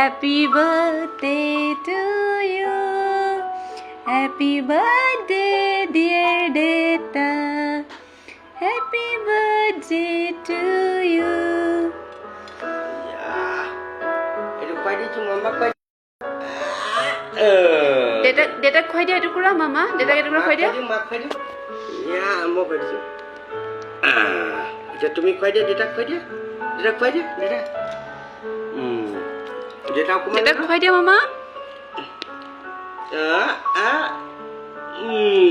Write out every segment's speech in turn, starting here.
Happy birthday to you. Happy birthday, dear Data. Happy birthday to you. Itu kau di cuma mama kau. Data kau dia itu kurang mama. Data itu kurang kau dia. Mak kau dia. Ya, mau kau dia. Itu tumi kau dia, data kau dia. Data kau dia, data. Data aku mana? Data kau dia mama.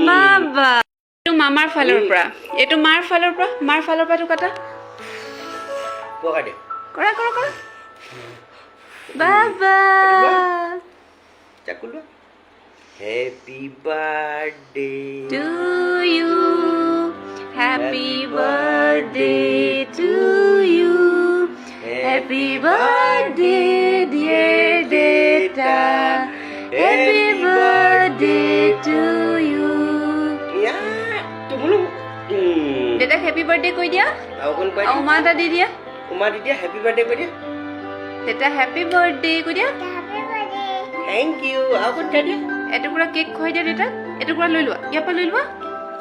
Baba. Itu mamar faলৰ পৰা এইটো মাৰ ফালৰ পৰা তো কাটা Buka deh. কৰা বাবা Cakul dulu. Happy birthday to you. Happy birthday to you. Happy birthday dear Data. Happy birthday to you. Ya, tunggu dulu. Data happy birthday কৈ দিয়া Aku kan kau. আৰু মা এটা দি দিয়া Umar dia happy birthday kau dia. Data happy birthday কৈ দিয়া Thank you. Aku kan dia. এটুকুৰা cake খুৱাই দিয়া দেউতাক এটুকুৰা লৈ লোৱা ইয়াৰ পৰা লৈ লোৱা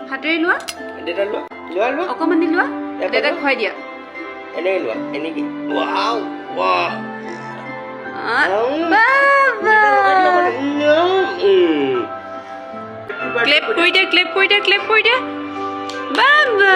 হাতেৰে লোৱা Dia dah luar. অকণমান দি লোৱা দেউতাক খুৱাই দিয়া Ini luar. Ini ki. Wow. Wow. বাবা ক্লেপ কৰি দিয়া বাবা